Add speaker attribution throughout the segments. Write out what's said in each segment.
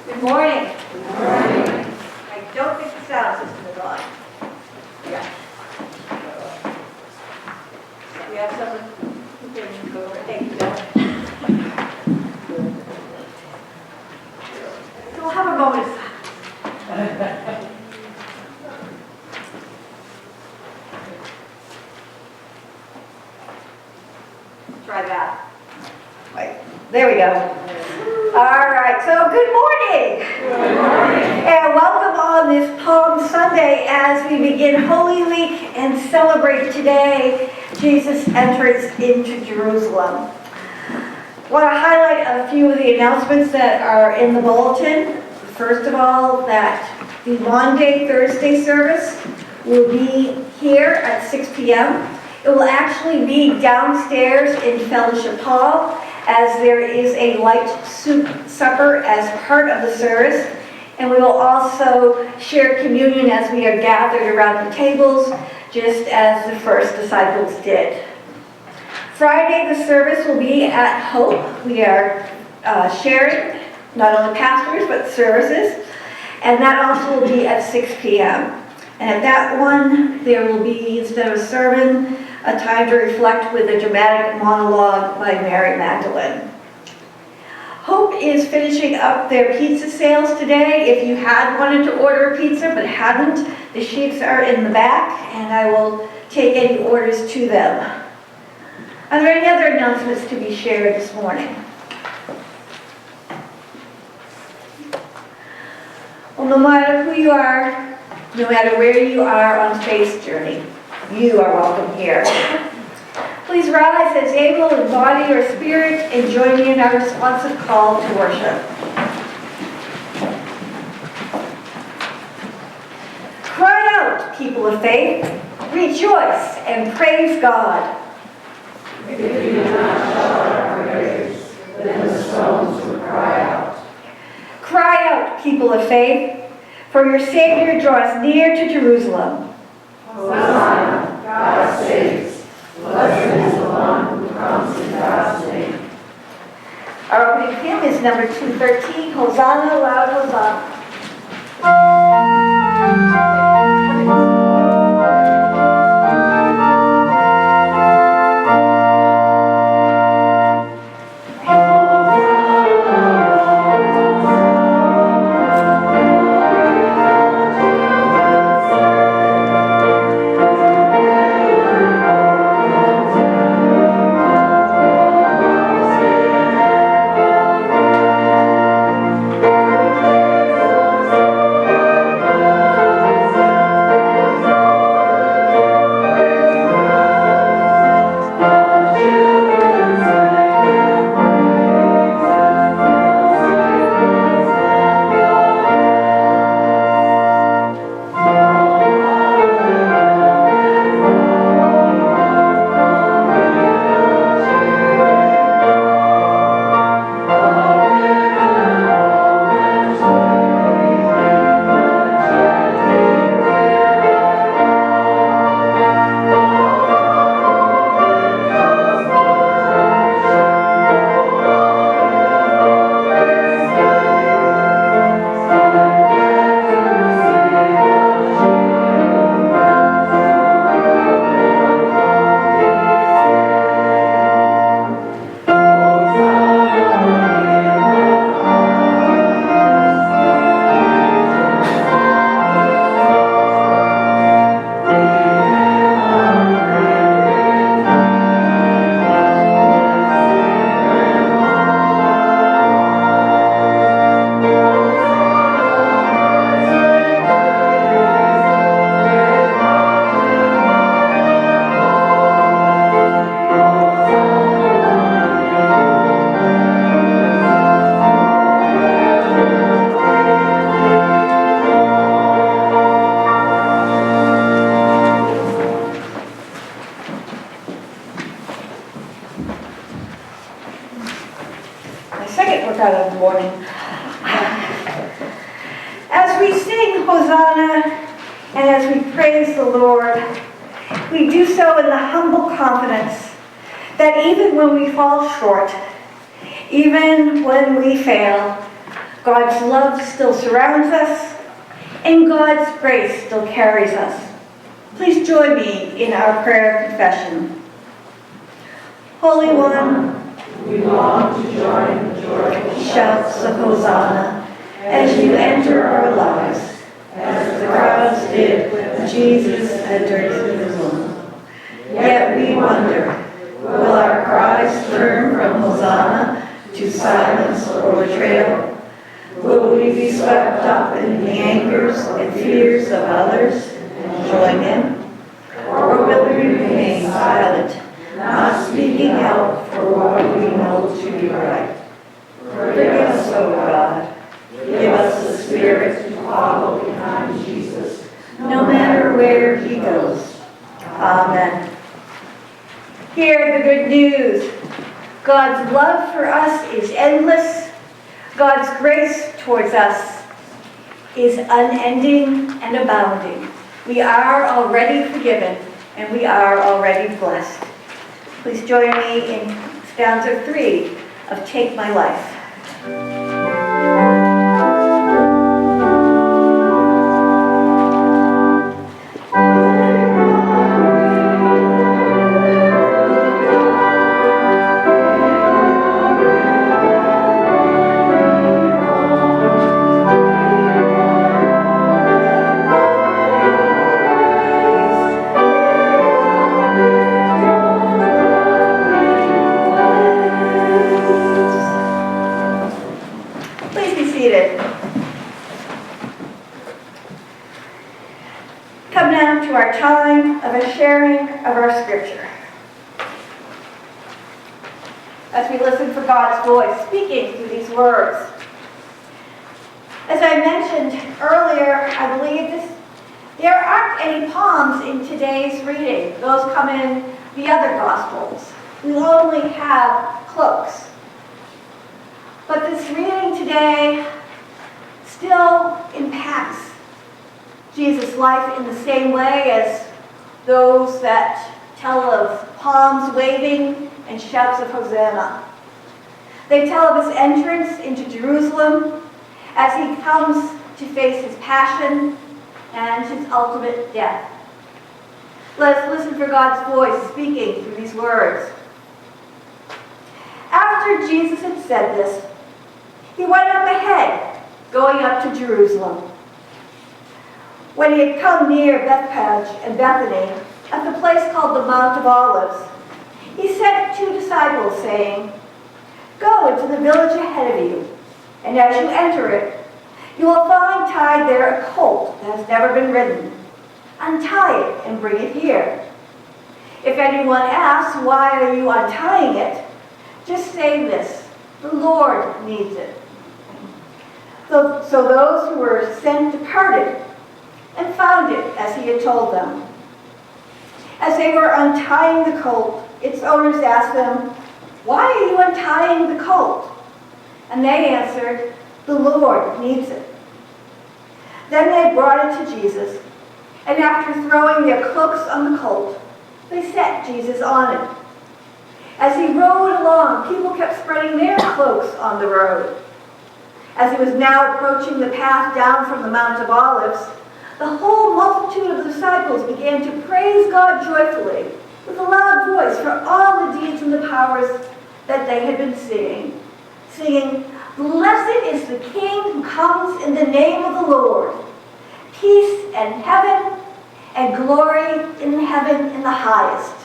Speaker 1: Good morning. Good morning. I don't think the sound system is on. Yeah. We have someone who can go over. Thank you, Bill. So we'll have a moment of silence. Try that. Wait, there we go. All right, so good morning.
Speaker 2: Good morning.
Speaker 1: And welcome on this Palm Sunday as we begin Holy Week and celebrate today Jesus enters into Jerusalem. I want to highlight a few of the announcements that are in the bulletin. First of all, that the Maundy Thursday service will be here at 6 p.m. It will actually be downstairs in Fellowship Hall, as there is a light soup supper as part of the service. And we will also share communion as we are gathered around the tables, just as the first disciples did. Friday, the service will be at Hope. We are sharing not only pastors, but services. And that also will be at 6 p.m. And at that one, there will be, instead of a sermon, a time to reflect with a dramatic monologue by Mary Magdalene. Hope is finishing up their pizza sales today. If you had wanted to order a pizza but hadn't, the sheets are in the back, and I will take any orders to them. Are there any other announcements to be shared this morning? Well, no matter who you are, no matter where you are on faith's journey, you are welcome here. Please rise as able in body or spirit and join me in our responsive call to worship. Cry out, people of faith, rejoice and praise God.
Speaker 2: If we do not shout our praise, then the stones will cry out.
Speaker 1: Cry out, people of faith, for your Savior draws near to Jerusalem.
Speaker 2: Hosanna, God saves. Blessed is the one who comes in God's name.
Speaker 1: Our opening hymn is number 213, Hosanna, loud Hosanna. can't work out in the morning. As we sing Hosanna and as we praise the Lord, we do so in the humble confidence that even when we fall short, even when we fail, God's love still surrounds us and God's grace still carries us. Please join me in our prayer confession. Holy One,
Speaker 2: We long to join the joyful
Speaker 1: shouts of Hosanna as you enter our lives, as the crowds did when Jesus entered Jerusalem. Yet we wonder, will our cries turn from Hosanna to silence or betrayal? Will we be swept up in the angers and fears of others and join in? Or will we remain silent, not speaking out for what we know to be right? Forgive us, O God. Give us the spirit to follow behind Jesus, no matter where he goes. Amen. Hear the good news. God's love for us is endless. God's grace towards us is unending and abounding. We are already forgiven, and we are already blessed. Please join me in stanza 3 of Take My Life. Come now to our time of a sharing of our scripture. As we listen for God's voice speaking through these words. As I mentioned earlier, I believe there aren't any palms in today's reading. Those come in the other Gospels. We only have cloaks. But this reading today still impacts Jesus' life in the same way as those that tell of palms waving and shouts of Hosanna. They tell of his entrance into Jerusalem as he comes to face his passion and his ultimate death. Let us listen for God's voice speaking through these words. After Jesus had said this, he went up ahead, going up to Jerusalem. When he had come near Bethphage and Bethany, at the place called the Mount of Olives, he sent 2 disciples, saying, "Go into the village ahead of you, and as you enter it, you will find tied there a colt that has never been ridden. Untie it and bring it here. If anyone asks, 'Why are you untying it?' just say this, 'The Lord needs it.'" So those who were sent departed and found it as he had told them. As they were untying the colt, its owners asked them, "Why are you untying the colt?" And they answered, "The Lord needs it." Then they brought it to Jesus, and after throwing their cloaks on the colt, they set Jesus on it. As he rode along, people kept spreading their cloaks on the road. As he was now approaching the path down from the Mount of Olives, the whole multitude of the disciples began to praise God joyfully with a loud voice for all the deeds and the powers that they had been seeing, singing, "Blessed is the King who comes in the name of the Lord. Peace in heaven and glory in heaven in the highest."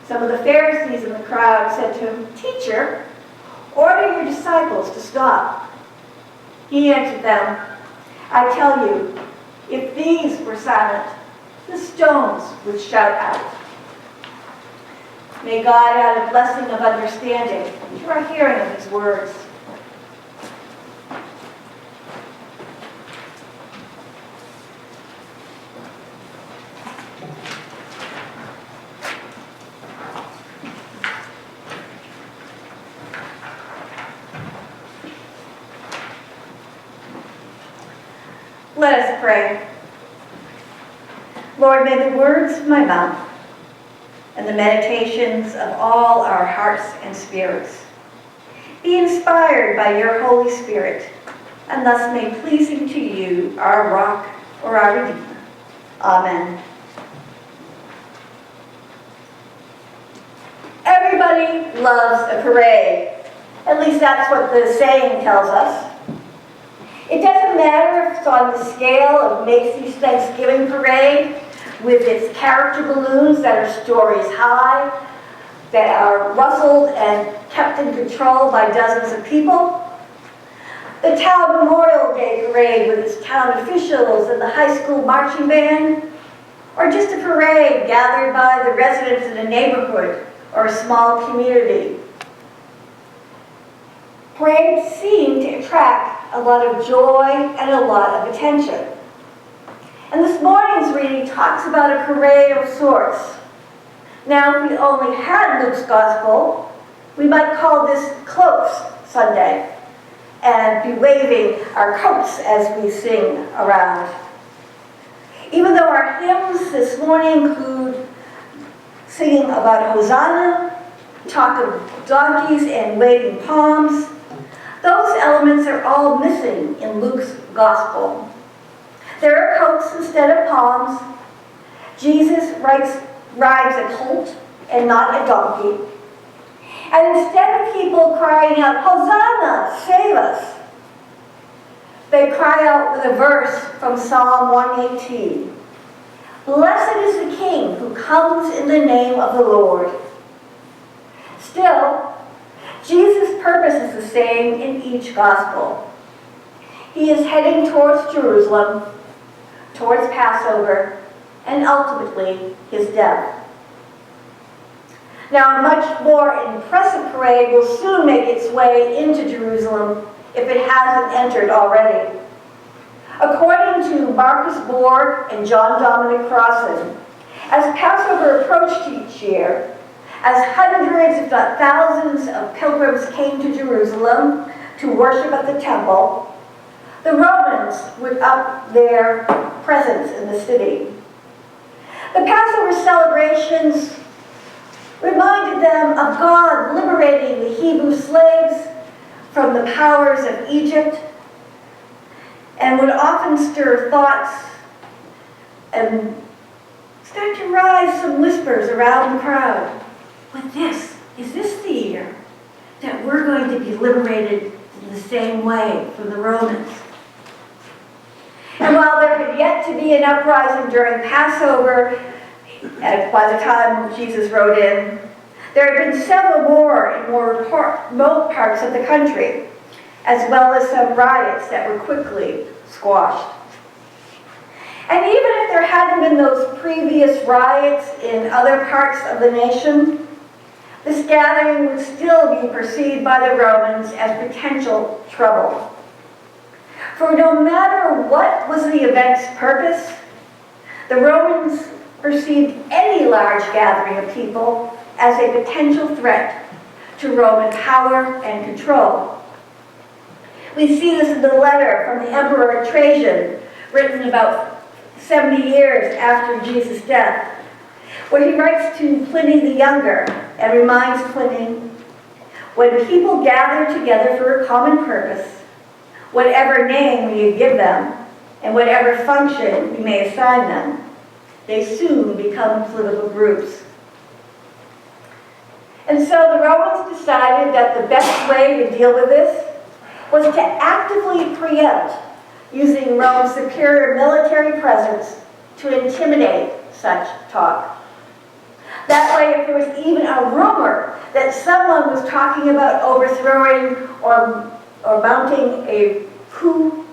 Speaker 1: Some of the Pharisees in the crowd said to him, "Teacher, order your disciples to stop." He answered them, "I tell you, if these were silent, the stones would shout out." May God add a blessing of understanding to our hearing of his words. Let us pray. Lord, may the words of my mouth and the meditations of all our hearts and spirits be inspired by your Holy Spirit, and thus made pleasing to you, our rock or our Redeemer. Amen. Everybody loves a parade. At least that's what the saying tells us. It doesn't matter if it's on the scale of Macy's Thanksgiving Parade, with its character balloons that are stories high, that are rustled and kept in control by dozens of people. The town Memorial Day Parade with its town officials and the high school marching band, or just a parade gathered by the residents in a neighborhood or a small community. Parades seem to attract a lot of joy and a lot of attention. And this morning's reading talks about a parade of sorts. Now, if we only had Luke's Gospel, we might call this Cloaks Sunday and be waving our coats as we sing around. Even though our hymns this morning include singing about Hosanna, talk of donkeys and waving palms, those elements are all missing in Luke's Gospel. There are coats instead of palms. Jesus rides a colt and not a donkey. And instead of people crying out, Hosanna, save us, they cry out with a verse from Psalm 118. Blessed is the King who comes in the name of the Lord. Still, Jesus' purpose is the same in each gospel. He is heading towards Jerusalem, towards Passover, and ultimately his death. Now, a much more impressive parade will soon make its way into Jerusalem if it hasn't entered already. According to Marcus Borg and John Dominic Crossan, as Passover approached each year, as hundreds, if not thousands, of pilgrims came to Jerusalem to worship at the temple, the Romans would up their presence in the city. The Passover celebrations reminded them of God liberating the Hebrew slaves from the powers of Egypt, and would often stir thoughts and start to rise some whispers around the crowd. But is this the year that we're going to be liberated in the same way from the Romans? And while there had yet to be an uprising during Passover, by the time Jesus rode in, there had been several more in more remote parts of the country, as well as some riots that were quickly squashed. And even if there hadn't been those previous riots in other parts of the nation, this gathering would still be perceived by the Romans as potential trouble. For no matter what was the event's purpose, the Romans perceived any large gathering of people as a potential threat to Roman power and control. We see this in the letter from the Emperor Trajan, written about 70 years after Jesus' death, where he writes to Pliny the Younger and reminds Pliny, when people gather together for a common purpose, whatever name we give them and whatever function we may assign them, they soon become political groups. And so the Romans decided that the best way to deal with this was to actively preempt using Rome's superior military presence to intimidate such talk. That way, if there was even a rumor that someone was talking about overthrowing or mounting a coup,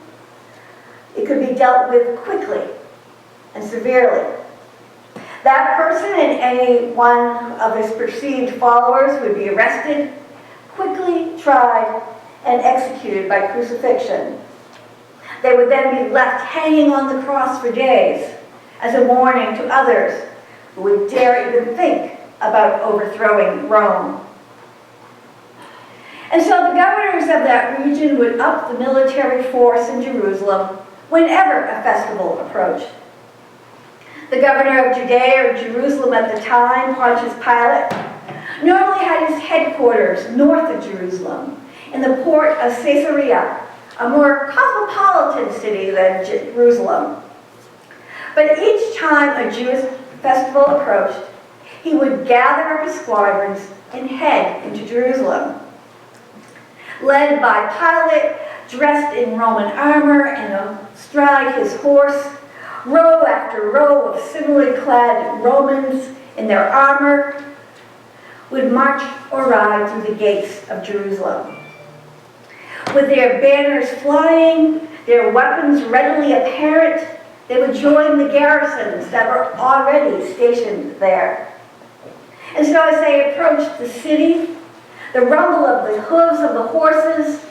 Speaker 1: it could be dealt with quickly and severely. That person and any one of his perceived followers would be arrested, quickly tried, and executed by crucifixion. They would then be left hanging on the cross for days as a warning to others who would dare even think about overthrowing Rome. And so the governors of that region would up the military force in Jerusalem whenever a festival approached. The governor of Judea or Jerusalem at the time, Pontius Pilate, normally had his headquarters north of Jerusalem in the port of Caesarea, a more cosmopolitan city than Jerusalem. But each time a Jewish festival approached, he would gather up his squadrons and head into Jerusalem. Led by Pilate, dressed in Roman armor and astride his horse, row after row of similarly clad Romans in their armor would march or ride through the gates of Jerusalem. With their banners flying, their weapons readily apparent, they would join the garrisons that were already stationed there. And so as they approached the city, the rumble of the hooves of the horses,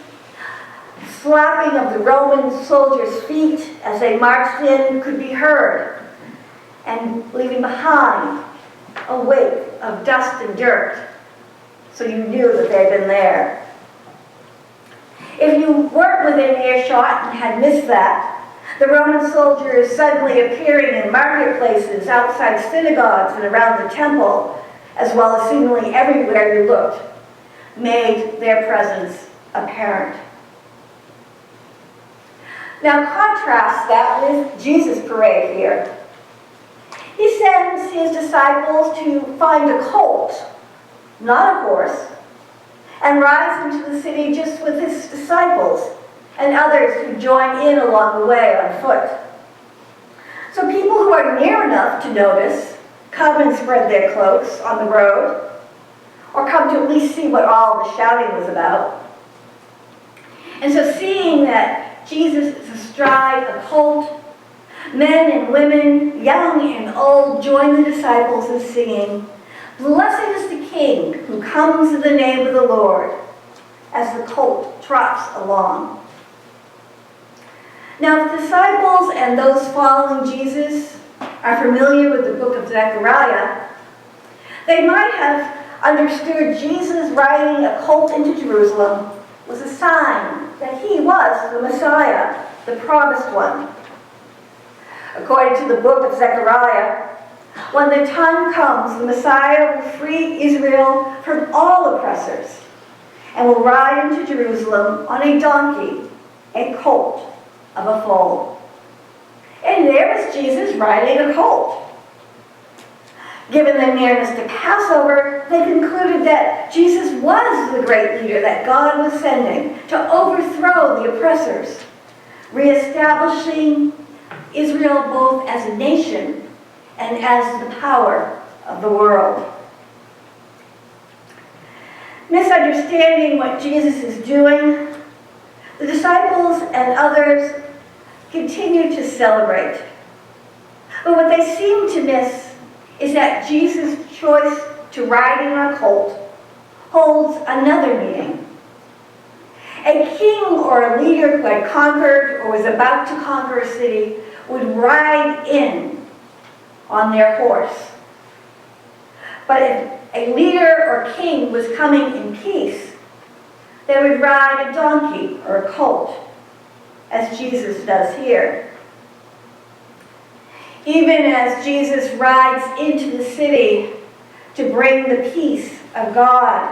Speaker 1: slapping of the Roman soldiers' feet as they marched in could be heard, and leaving behind a wake of dust and dirt, so you knew that they'd been there. If you weren't within earshot and had missed that, the Roman soldiers suddenly appearing in marketplaces, outside synagogues, and around the temple, as well as seemingly everywhere you looked, made their presence apparent. Now contrast that with Jesus' parade here. He sends his disciples to find a colt, not a horse, and rides into the city just with his disciples and others who join in along the way on foot. So people who are near enough to notice come and spread their cloaks on the road, or come to at least see what all the shouting was about. And so seeing that Jesus is astride a colt, men and women, young and old, join the disciples in singing, "Blessed is the King who comes in the name of the Lord," as the colt trots along. Now, if the disciples and those following Jesus are familiar with the book of Zechariah, they might have understood Jesus riding a colt into Jerusalem was a sign that he was the Messiah, the promised one. According to the book of Zechariah, when the time comes, the Messiah will free Israel from all oppressors and will ride into Jerusalem on a donkey, a colt of a foal. And there was Jesus riding a colt. Given the nearness to Passover, they concluded that Jesus was the great leader that God was sending to overthrow the oppressors, reestablishing Israel both as a nation and as the power of the world. Misunderstanding what Jesus is doing, the disciples and others continue to celebrate. But what they seem to miss is that Jesus' choice to riding on a colt holds another meaning. A king or a leader who had conquered or was about to conquer a city would ride in on their horse. But if a leader or king was coming in peace, they would ride a donkey or a colt, as Jesus does here. Even as Jesus rides into the city to bring the peace of God,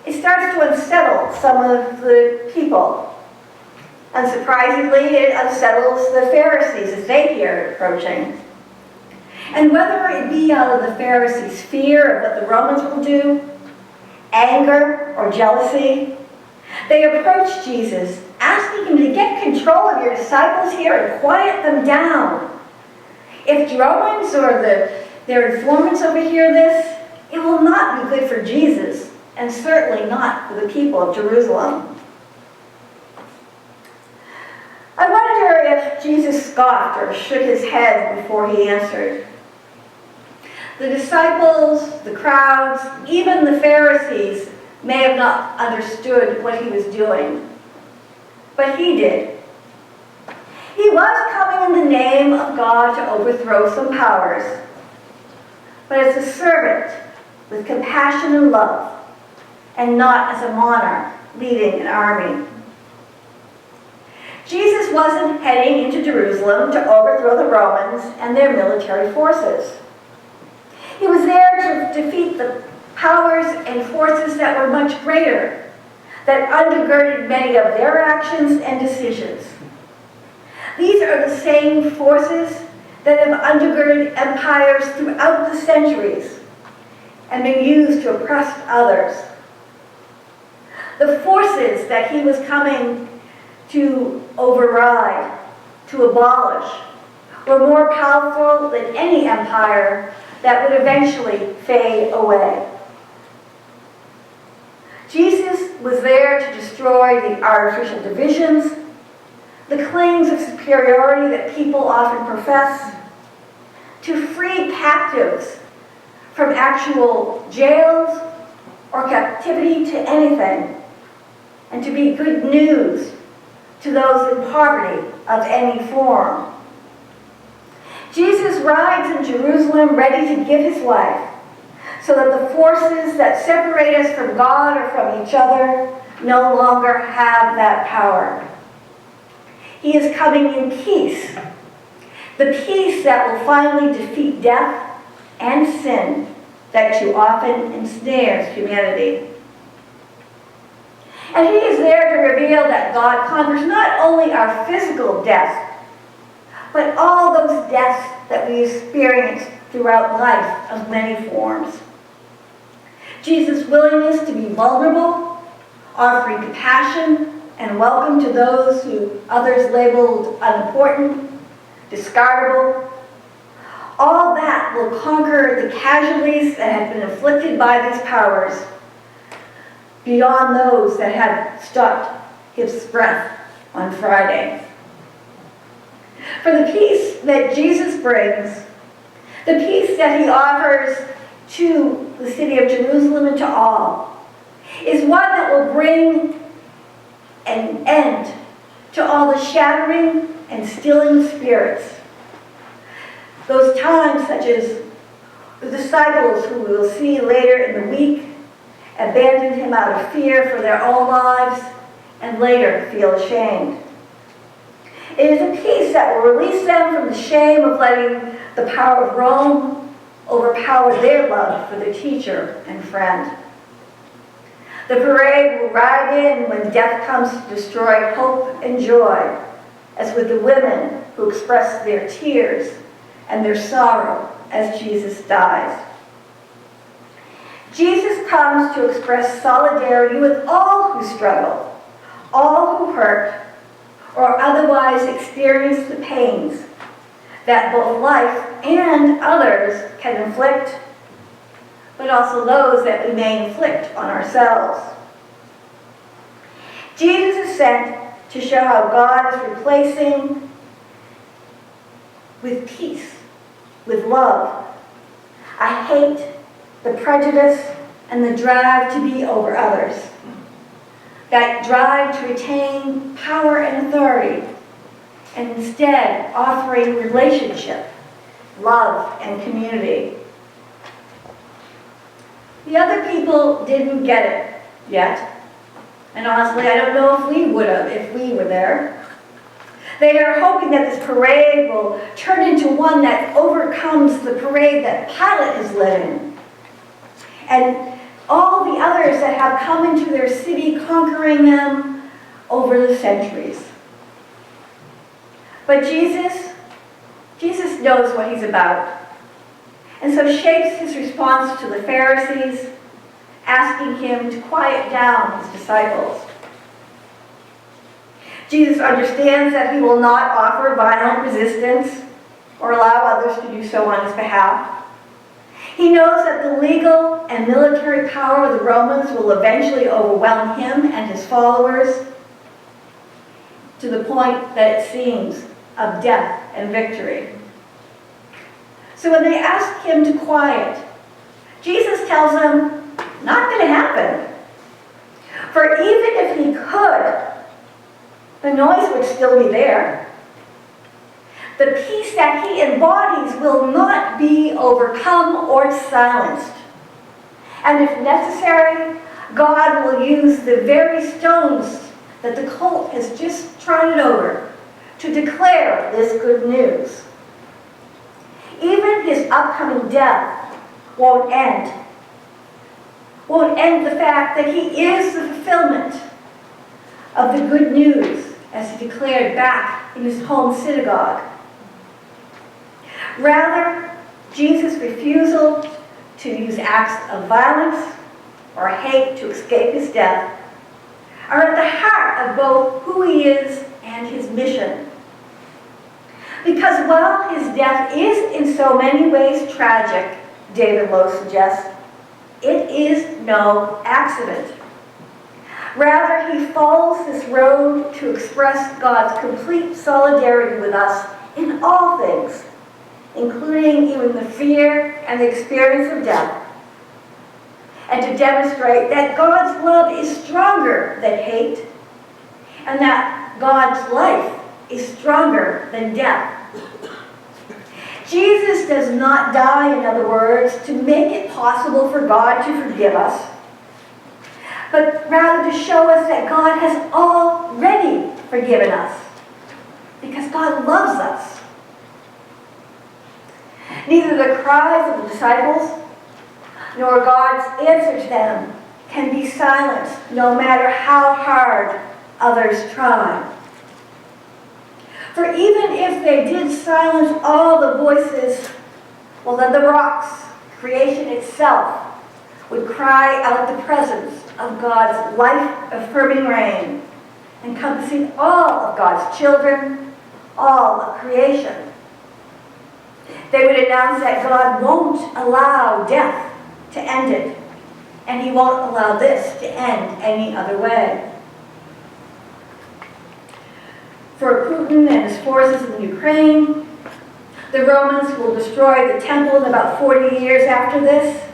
Speaker 1: it starts to unsettle some of the people. Unsurprisingly, it unsettles the Pharisees as they hear it approaching. And whether it be out of the Pharisees' fear of what the Romans will do, anger, or jealousy, they approach Jesus, asking him to get control of your disciples here and quiet them down. If the Romans or their informants overhear this, it will not be good for Jesus, and certainly not for the people of Jerusalem. I wonder if Jesus scoffed or shook his head before he answered. The disciples, the crowds, even the Pharisees may have not understood what he was doing, but he did. He was coming in the name of God to overthrow some powers, but as a servant with compassion and love, and not as a monarch leading an army. Jesus wasn't heading into Jerusalem to overthrow the Romans and their military forces. He was there to defeat the powers and forces that were much greater, that undergirded many of their actions and decisions. These are the same forces that have undergirded empires throughout the centuries and been used to oppress others. The forces that he was coming to override, to abolish, were more powerful than any empire that would eventually fade away. Jesus was there to destroy the artificial divisions, the claims of superiority that people often profess, to free captives from actual jails or captivity to anything, and to be good news to those in poverty of any form. Jesus rides in Jerusalem ready to give his life so that the forces that separate us from God or from each other no longer have that power. He is coming in peace, the peace that will finally defeat death and sin that too often ensnares humanity. And he is there to reveal that God conquers not only our physical death, but all those deaths that we experience throughout life of many forms. Jesus' willingness to be vulnerable, offering compassion and welcome to those who others labeled unimportant, discardable, all that will conquer the casualties that have been inflicted by these powers beyond those that had stopped his breath on Friday. For the peace that Jesus brings, the peace that he offers to the city of Jerusalem and to all, is one that will bring an end to all the shattering and stilling spirits. Those times such as the disciples who we will see later in the week abandoned him out of fear for their own lives and later feel ashamed. It is a peace that will release them from the shame of letting the power of Rome overpower their love for their teacher and friend. The parade will ride in when death comes to destroy hope and joy, as with the women who express their tears and their sorrow as Jesus dies. Jesus comes to express solidarity with all who struggle, all who hurt, or otherwise experience the pains that both life and others can inflict, but also those that we may inflict on ourselves. Jesus is sent to show how God is replacing with peace, with love, a hate, the prejudice, and the drive to be over others. That drive to retain power and authority, and instead offering relationship, love, and community. The other people didn't get it yet, and honestly, I don't know if we would have if we were there. They are hoping that this parade will turn into one that overcomes the parade that Pilate is led in, and all the others that have come into their city, conquering them over the centuries. But Jesus knows what he's about, and so shapes his response to the Pharisees, asking him to quiet down his disciples. Jesus understands that he will not offer violent resistance or allow others to do so on his behalf. He knows that the legal and military power of the Romans will eventually overwhelm him and his followers to the point that it seems of death and victory. So when they ask him to quiet, Jesus tells them, not going to happen. For even if he could, the noise would still be there. The peace that he embodies will not be overcome or silenced. And if necessary, God will use the very stones that the colt has just trotted over to declare this good news. Even his upcoming death won't end the fact that he is the fulfillment of the good news as he declared back in his home synagogue. Rather, Jesus' refusal to use acts of violence or hate to escape his death are at the heart of both who he is and his mission. Because while his death is in so many ways tragic, David Lowe suggests, it is no accident. Rather, he follows this road to express God's complete solidarity with us in all things, including even the fear and the experience of death, and to demonstrate that God's love is stronger than hate, and that God's life is stronger than death. Jesus does not die, in other words, to make it possible for God to forgive us, but rather to show us that God has already forgiven us, because God loves us. Neither the cries of the disciples nor God's answer to them can be silenced, no matter how hard others try. For even if they did silence all the voices, well, then the rocks, creation itself, would cry out the presence of God's life-affirming reign, encompassing all of God's children, all of creation. They would announce that God won't allow death to end it, and he won't allow this to end any other way. For Putin and his forces in Ukraine, the Romans will destroy the temple in about 40 years after this,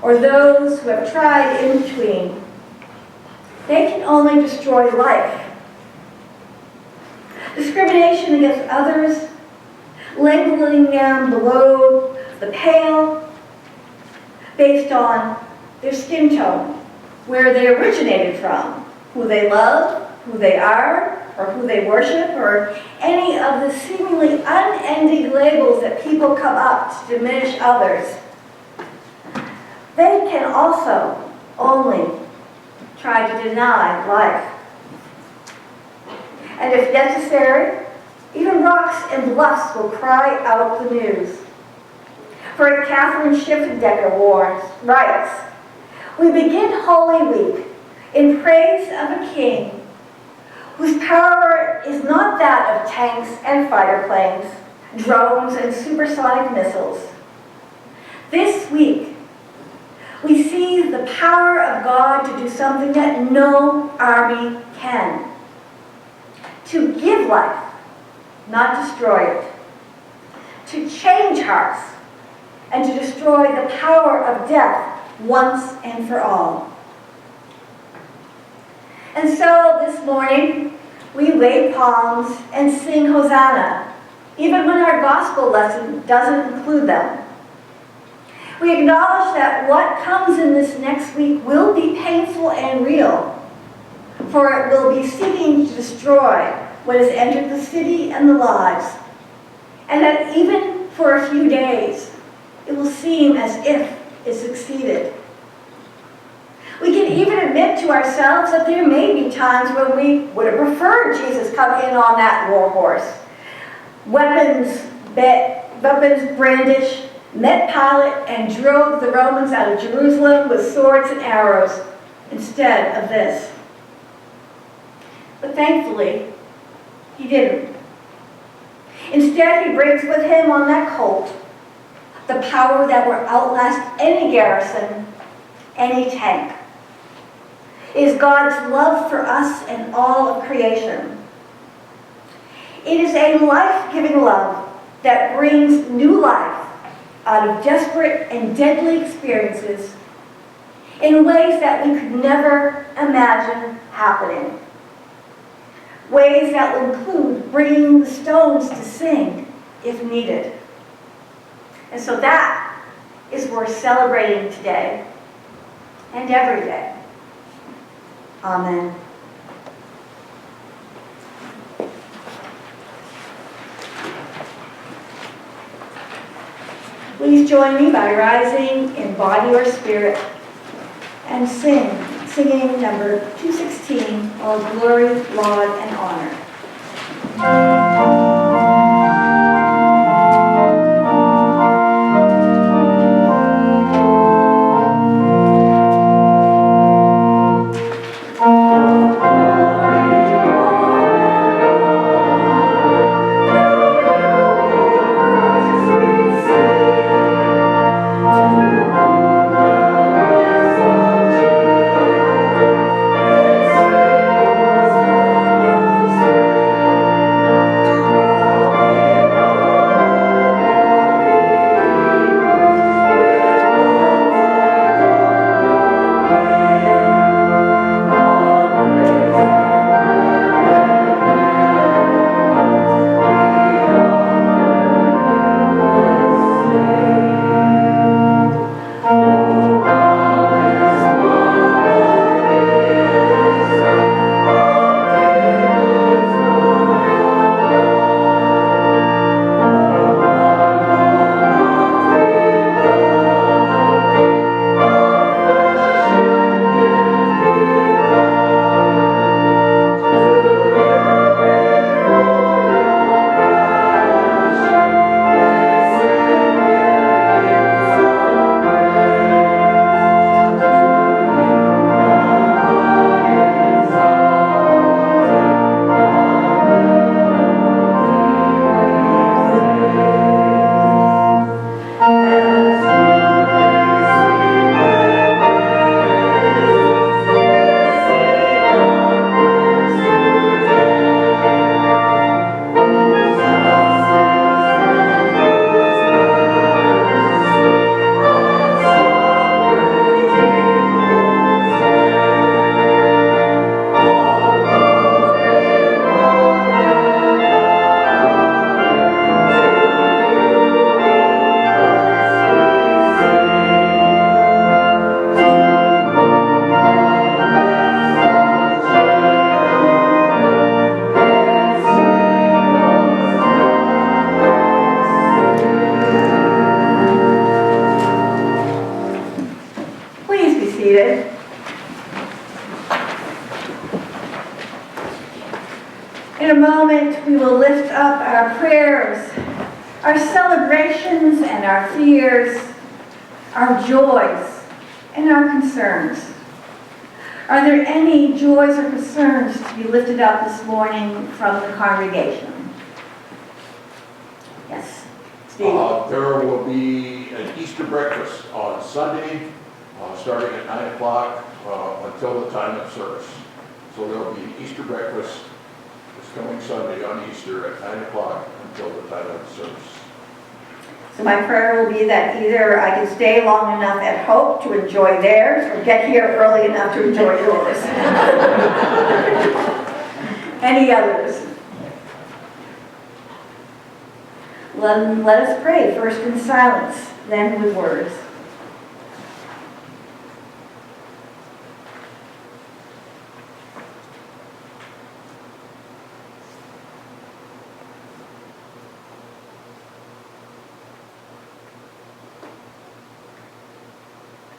Speaker 1: or those who have tried in between. They can only destroy life. Discrimination against others, labeling them below the pale based on their skin tone, where they originated from, who they love, who they are, or who they worship, or any of the seemingly unending labels that people come up to diminish others. They can also only try to deny life. And if necessary, even rocks and bluffs will cry out the news. For Catherine Schiffendecker writes, "We begin Holy Week in praise of a king whose power is not that of tanks and fighter planes, drones and supersonic missiles. This week, we see the power of God to do something that no army can. To give life, not destroy it. To change hearts, and to destroy the power of death once and for all." And so this morning, we wave palms and sing Hosanna, even when our gospel lesson doesn't include them. We acknowledge that what comes in this next week will be painful and real, for it will be seeking to destroy what has entered the city and the lives, and that even for a few days, it will seem as if it succeeded. We can even admit to ourselves that there may be times when we would have preferred Jesus come in on that war horse. Weapons brandished, met Pilate, and drove the Romans out of Jerusalem with swords and arrows instead of this. But thankfully, he didn't. Instead, he brings with him on that colt the power that will outlast any garrison, any tank. It is God's love for us and all of creation. It is a life-giving love that brings new life out of desperate and deadly experiences in ways that we could never imagine happening. Ways that will include bringing the stones to sing if needed. And so that is worth celebrating today and every day. Amen. Please join me by rising in body or spirit and singing number 216, All Glory, Laud, and Honor. In a moment, we will lift up our prayers, our celebrations and our fears, our joys and our concerns. Are there any joys or concerns to be lifted up this morning from the congregation? Yes, Steve.
Speaker 3: There will be an Easter breakfast on Sunday, starting at 9 o'clock until the time of service. So there will be an Easter breakfast this coming Sunday on Easter at 9 o'clock until the time of service.
Speaker 1: So my prayer will be that either I can stay long enough at Hope to enjoy theirs or get here early enough to enjoy yours. Any others? Let us pray, first in silence, then with words.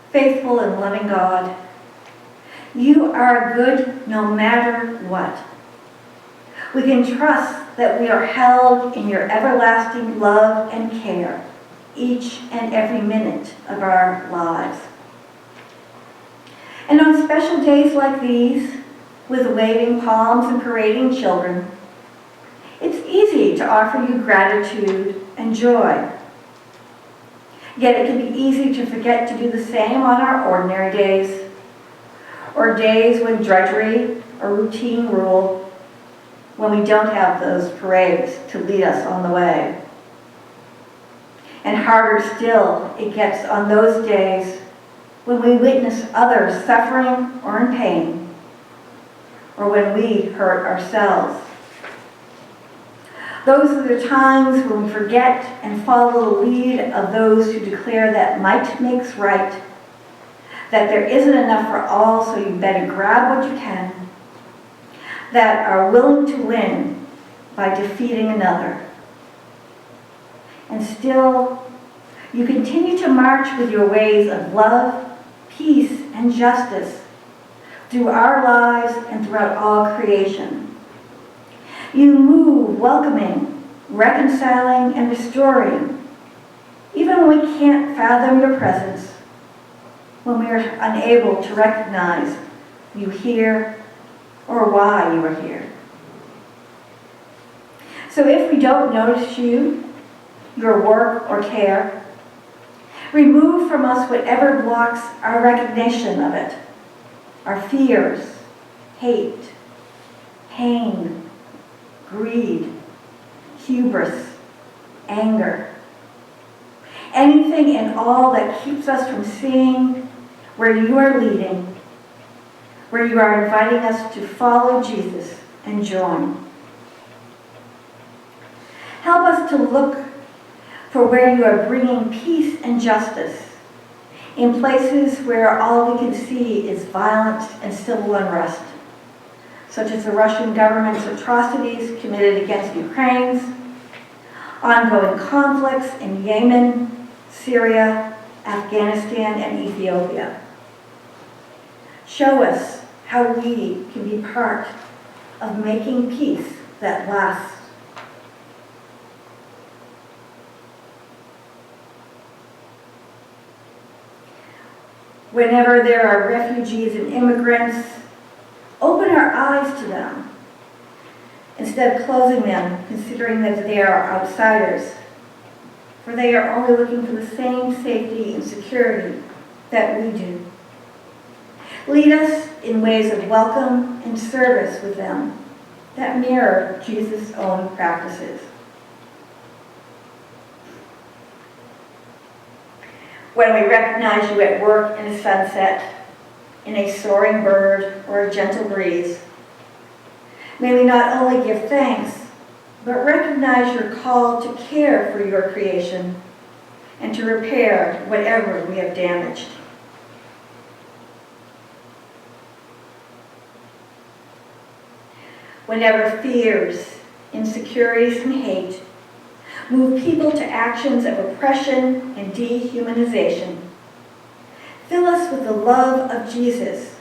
Speaker 1: Faithful and loving God, you are good no matter what. We can trust that we are held in your everlasting love and care each and every minute of our lives. And on special days like these, with waving palms and parading children, it's easy to offer you gratitude and joy. Yet it can be easy to forget to do the same on our ordinary days, or days when drudgery or routine rule, when we don't have those parades to lead us on the way. And harder still, it gets on those days when we witness others suffering or in pain, or when we hurt ourselves. Those are the times when we forget and follow the lead of those who declare that might makes right, that there isn't enough for all, so you better grab what you can, that are willing to win by defeating another. And still, you continue to march with your ways of love, peace, and justice through our lives and throughout all creation. You move welcoming, reconciling, and restoring, even when we can't fathom your presence, when we are unable to recognize you here or why you are here. So if we don't notice you, your work or care, remove from us whatever blocks our recognition of it, our fears, hate, pain, greed, hubris, anger, anything and all that keeps us from seeing where you are leading, where you are inviting us to follow Jesus and join. Help us to look for where you are bringing peace and justice in places where all we can see is violence and civil unrest, such as the Russian government's atrocities committed against Ukraine, ongoing conflicts in Yemen, Syria, Afghanistan, and Ethiopia. Show us how we can be part of making peace that lasts. Whenever there are refugees and immigrants, open our eyes to them instead of closing them, considering that they are outsiders, for they are only looking for the same safety and security that we do. Lead us in ways of welcome and service with them that mirror Jesus' own practices. When we recognize you at work in a sunset, in a soaring bird, or a gentle breeze, may we not only give thanks, but recognize your call to care for your creation and to repair whatever we have damaged. Whenever fears, insecurities, and hate move people to actions of oppression and dehumanization, fill us with the love of Jesus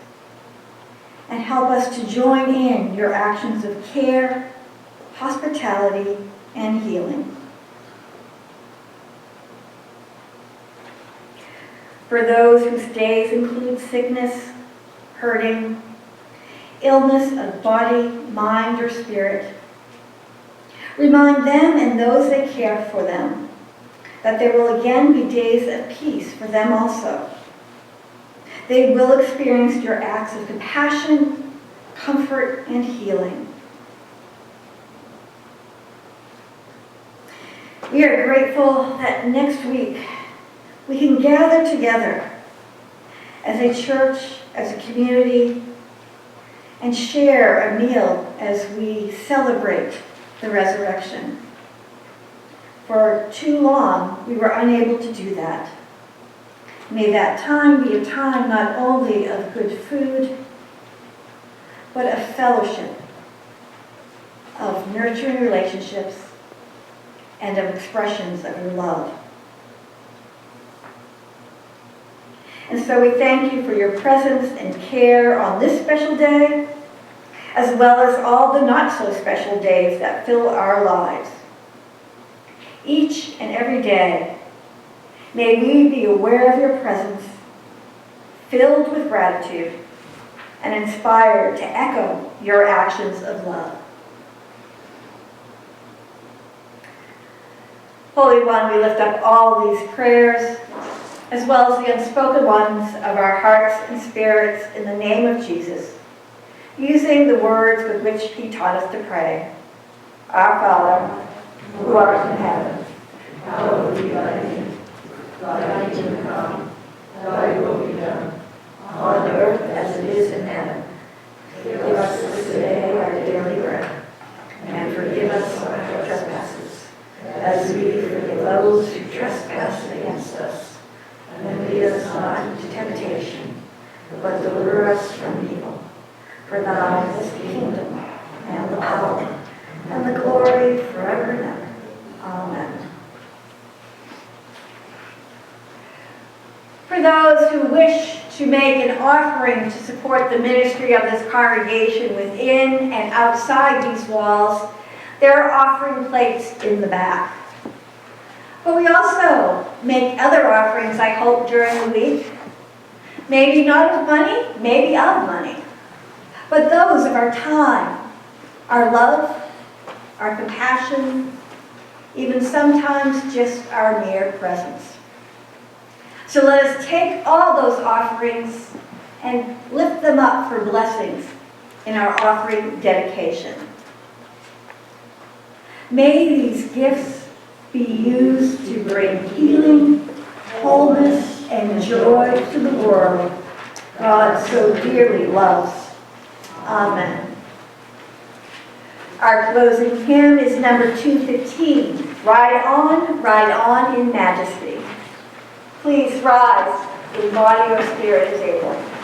Speaker 1: and help us to join in your actions of care, hospitality, and healing. For those whose days include sickness, hurting, illness of body, mind, or spirit, remind them and those they care for them that there will again be days of peace for them also. They will experience your acts of compassion, comfort, and healing. We are grateful that next week we can gather together as a church, as a community, and share a meal as we celebrate the resurrection. For too long, we were unable to do that. May that time be a time not only of good food, but of fellowship, of nurturing relationships, and of expressions of your love. And so we thank you for your presence and care on this special day, as well as all the not-so-special days that fill our lives. Each and every day, may we be aware of your presence, filled with gratitude, and inspired to echo your actions of love. Holy One, we lift up all these prayers, as well as the unspoken ones of our hearts and spirits in the name of Jesus, using the words with which he taught us to pray. Our Father, who art in heaven,
Speaker 2: Hallowed be thy name. Thy kingdom come, thy will be done, on earth as it is in heaven. Give us this day our daily bread, and forgive us our trespasses, as we forgive those who trespass against us. And lead us not into temptation, but deliver us from evil. For thine is the kingdom, and the power, and the glory forever and ever. Amen.
Speaker 1: For those who wish to make an offering to support the ministry of this congregation within and outside these walls, there are offering plates in the back. But we also make other offerings, I hope, during the week. Maybe not of money, maybe of money, but those of our time, our love, our compassion, even sometimes just our mere presence. So let us take all those offerings and lift them up for blessings in our offering dedication. May these gifts be used to bring healing, wholeness, and joy to the world God so dearly loves. Amen. Our closing hymn is number 215, Ride On in Majesty. Please rise in body or spirit as able.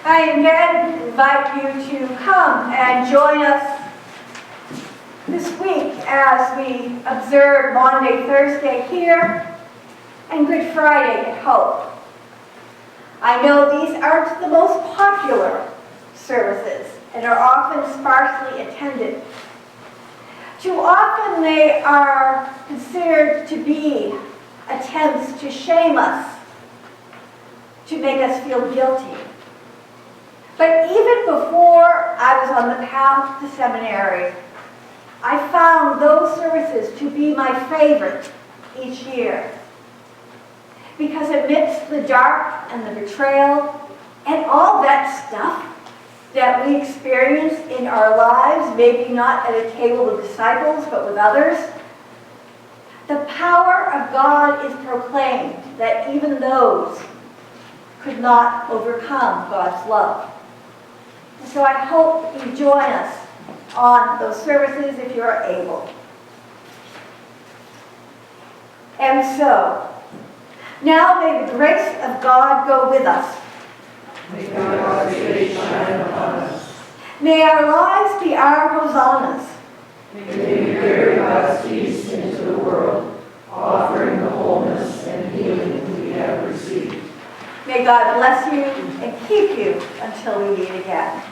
Speaker 1: I again invite you to come and join us this week as we observe Maundy Thursday here and Good Friday at Hope. I know these aren't the most popular services and are often sparsely attended. Too often they are considered to be attempts to shame us, to make us feel guilty. But even before I was on the path to seminary, I found those services to be my favorite each year. Because amidst the dark and the betrayal and all that stuff that we experience in our lives, maybe not at a table with disciples, but with others, the power of God is proclaimed that even those could not overcome God's love. And so I hope you join us on those services if you are able. And so, now may the grace of God go with us.
Speaker 2: May God's face shine upon us.
Speaker 1: May our lives be our hosannas.
Speaker 2: May we carry God's peace into the world, offering the wholeness and healing we have received.
Speaker 1: May God bless you and keep you until we meet again.